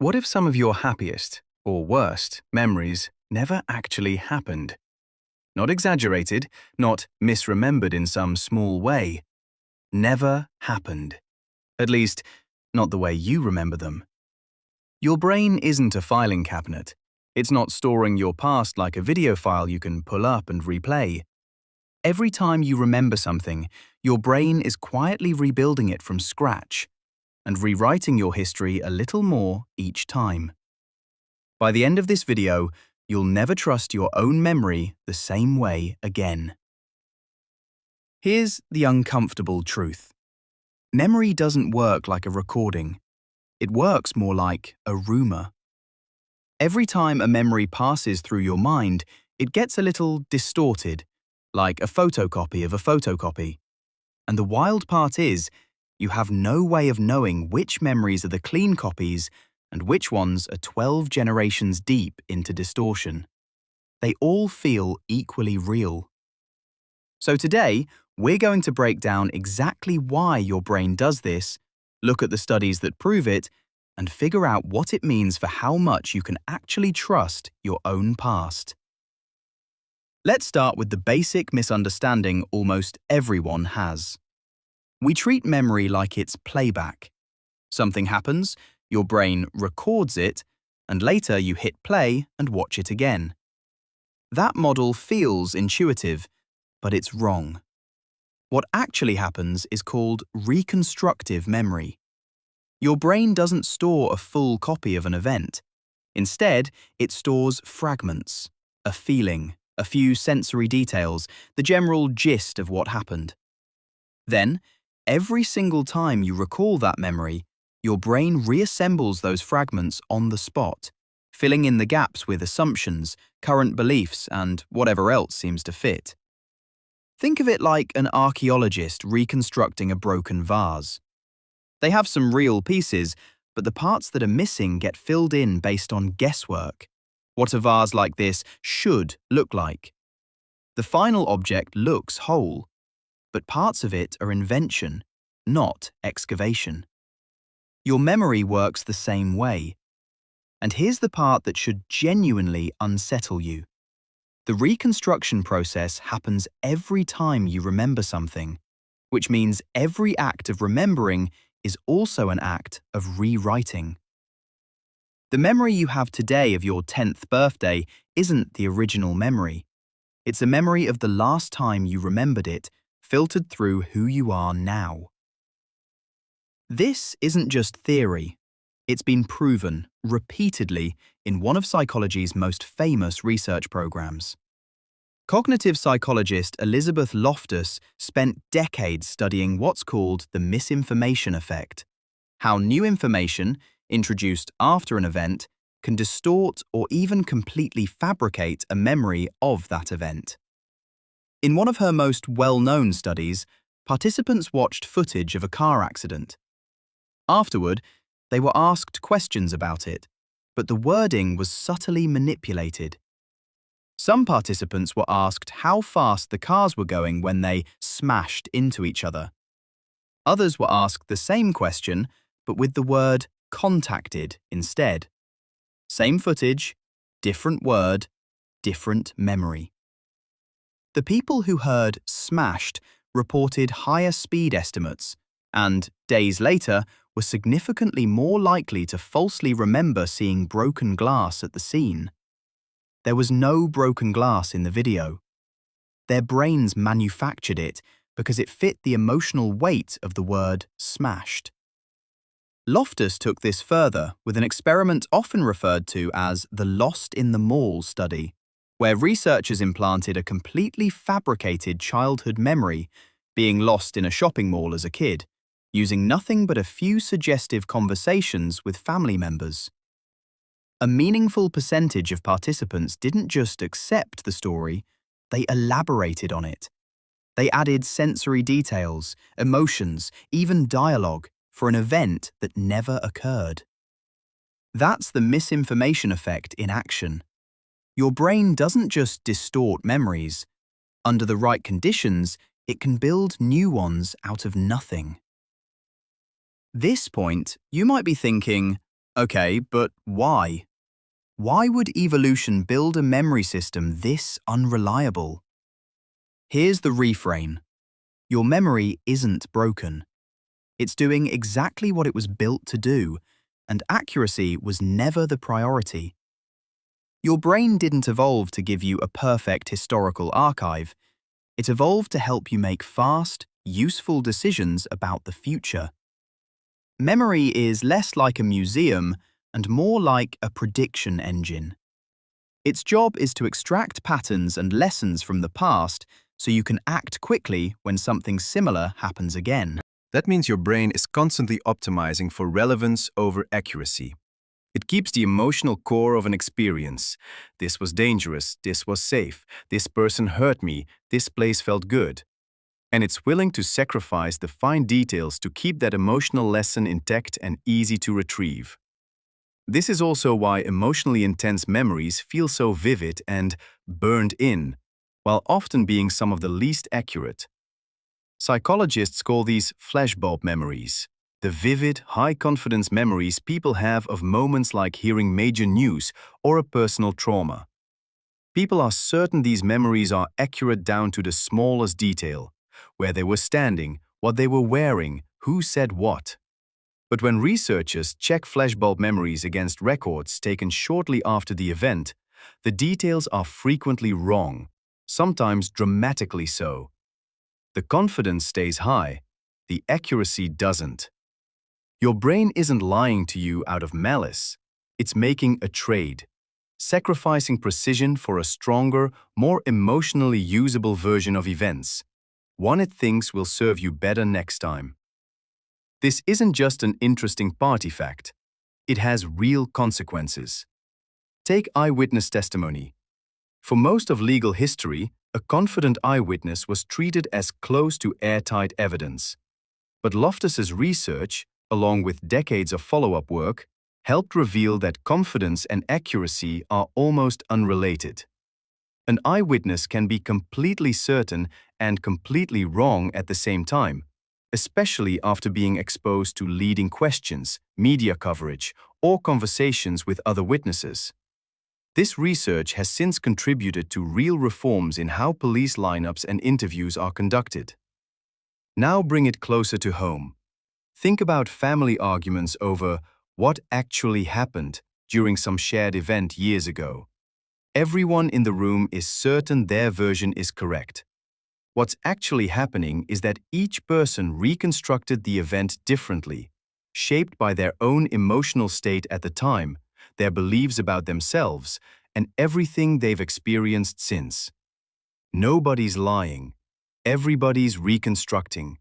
What if some of your happiest, or worst, memories never actually happened? Not exaggerated, not misremembered in some small way. Never happened. At least, not the way you remember them. Your brain isn't a filing cabinet. It's not storing your past like a video file you can pull up and replay. Every time you remember something, your brain is quietly rebuilding it from scratch and rewriting your history a little more each time. By the end of this video, you'll never trust your own memory the same way again. Here's the uncomfortable truth. Memory doesn't work like a recording. It works more like a rumor. Every time a memory passes through your mind, it gets a little distorted, like a photocopy of a photocopy. And the wild part is, you have no way of knowing which memories are the clean copies and which ones are 12 generations deep into distortion. They all feel equally real. So today, we're going to break down exactly why your brain does this, look at the studies that prove it, and figure out what it means for how much you can actually trust your own past. Let's start with the basic misunderstanding almost everyone has. We treat memory like it's playback. Something happens, your brain records it, and later you hit play and watch it again. That model feels intuitive, but it's wrong. What actually happens is called reconstructive memory. Your brain doesn't store a full copy of an event. Instead, it stores fragments, a feeling, a few sensory details, the general gist of what happened. Then, every single time you recall that memory, your brain reassembles those fragments on the spot, filling in the gaps with assumptions, current beliefs, and whatever else seems to fit. Think of it like an archaeologist reconstructing a broken vase. They have some real pieces, but the parts that are missing get filled in based on guesswork, what a vase like this should look like. The final object looks whole, but parts of it are invention, not excavation. Your memory works the same way. And here's the part that should genuinely unsettle you. The reconstruction process happens every time you remember something, which means every act of remembering is also an act of rewriting. The memory you have today of your 10th birthday isn't the original memory. It's a memory of the last time you remembered it, filtered through who you are now. This isn't just theory. It's been proven repeatedly in one of psychology's most famous research programs. Cognitive psychologist Elizabeth Loftus spent decades studying what's called the misinformation effect, how new information, introduced after an event, can distort or even completely fabricate a memory of that event. In one of her most well-known studies, participants watched footage of a car accident. Afterward, they were asked questions about it, but the wording was subtly manipulated. Some participants were asked how fast the cars were going when they smashed into each other. Others were asked the same question, but with the word contacted instead. Same footage, different word, different memory. The people who heard smashed reported higher speed estimates and, days later, were significantly more likely to falsely remember seeing broken glass at the scene. There was no broken glass in the video. Their brains manufactured it because it fit the emotional weight of the word smashed. Loftus took this further with an experiment often referred to as the lost in the mall study, where researchers implanted a completely fabricated childhood memory, being lost in a shopping mall as a kid, using nothing but a few suggestive conversations with family members. A meaningful percentage of participants didn't just accept the story, they elaborated on it. They added sensory details, emotions, even dialogue for an event that never occurred. That's the misinformation effect in action. Your brain doesn't just distort memories. Under the right conditions, it can build new ones out of nothing. This point, you might be thinking, Okay, but why? Why would evolution build a memory system this unreliable? Here's the refrain. Your memory isn't broken. It's doing exactly what it was built to do, and accuracy was never the priority. Your brain didn't evolve to give you a perfect historical archive. It evolved to help you make fast, useful decisions about the future. Memory is less like a museum and more like a prediction engine. Its job is to extract patterns and lessons from the past so you can act quickly when something similar happens again. That means your brain is constantly optimizing for relevance over accuracy. It keeps the emotional core of an experience. This was dangerous, this was safe, this person hurt me, this place felt good. And it's willing to sacrifice the fine details to keep that emotional lesson intact and easy to retrieve. This is also why emotionally intense memories feel so vivid and burned in, while often being some of the least accurate. Psychologists call these flashbulb memories, the vivid, high-confidence memories people have of moments like hearing major news or a personal trauma. People are certain these memories are accurate down to the smallest detail, where they were standing, what they were wearing, who said what. But when researchers check flashbulb memories against records taken shortly after the event, the details are frequently wrong, sometimes dramatically so. The confidence stays high, the accuracy doesn't. Your brain isn't lying to you out of malice. It's making a trade, sacrificing precision for a stronger, more emotionally usable version of events, one it thinks will serve you better next time. This isn't just an interesting party fact. It has real consequences. Take eyewitness testimony. For most of legal history, a confident eyewitness was treated as close to airtight evidence. But Loftus's research, along with decades of follow-up work, helped reveal that confidence and accuracy are almost unrelated. An eyewitness can be completely certain and completely wrong at the same time, especially after being exposed to leading questions, media coverage, or conversations with other witnesses. This research has since contributed to real reforms in how police lineups and interviews are conducted. Now bring it closer to home. Think about family arguments over what actually happened during some shared event years ago. Everyone in the room is certain their version is correct. What's actually happening is that each person reconstructed the event differently, shaped by their own emotional state at the time, their beliefs about themselves, and everything they've experienced since. Nobody's lying. Everybody's reconstructing.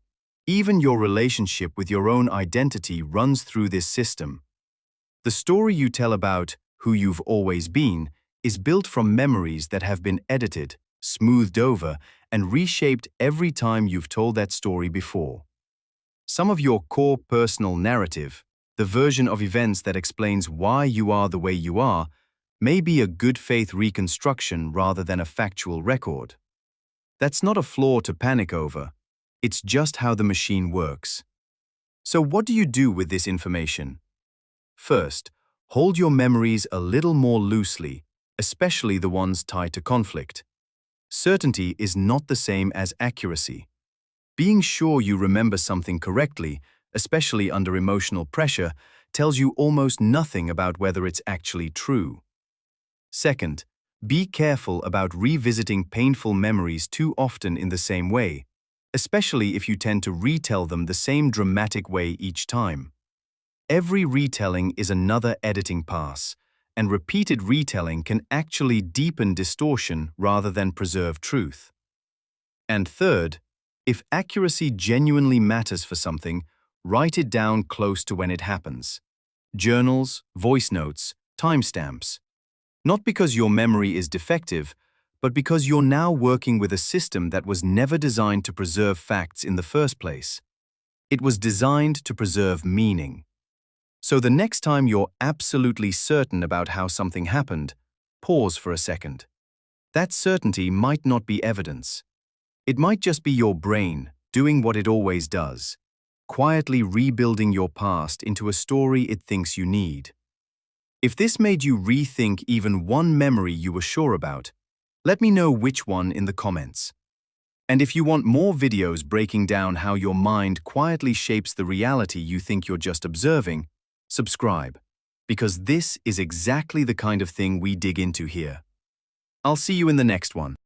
Even your relationship with your own identity runs through this system. The story you tell about who you've always been is built from memories that have been edited, smoothed over, and reshaped every time you've told that story before. Some of your core personal narrative, the version of events that explains why you are the way you are, may be a good faith reconstruction rather than a factual record. That's not a flaw to panic over. It's just how the machine works. So what do you do with this information? First, hold your memories a little more loosely, especially the ones tied to conflict. Certainty is not the same as accuracy. Being sure you remember something correctly, especially under emotional pressure, tells you almost nothing about whether it's actually true. Second, be careful about revisiting painful memories too often in the same way, especially if you tend to retell them the same dramatic way each time. Every retelling is another editing pass, and repeated retelling can actually deepen distortion rather than preserve truth. And third, if accuracy genuinely matters for something, write it down close to when it happens. Journals, voice notes, timestamps. Not because your memory is defective, but because you're now working with a system that was never designed to preserve facts in the first place. It was designed to preserve meaning. So the next time you're absolutely certain about how something happened, pause for a second. That certainty might not be evidence. It might just be your brain doing what it always does, quietly rebuilding your past into a story it thinks you need. If this made you rethink even one memory you were sure about, let me know which one in the comments. And if you want more videos breaking down how your mind quietly shapes the reality you think you're just observing, subscribe, because this is exactly the kind of thing we dig into here. I'll see you in the next one.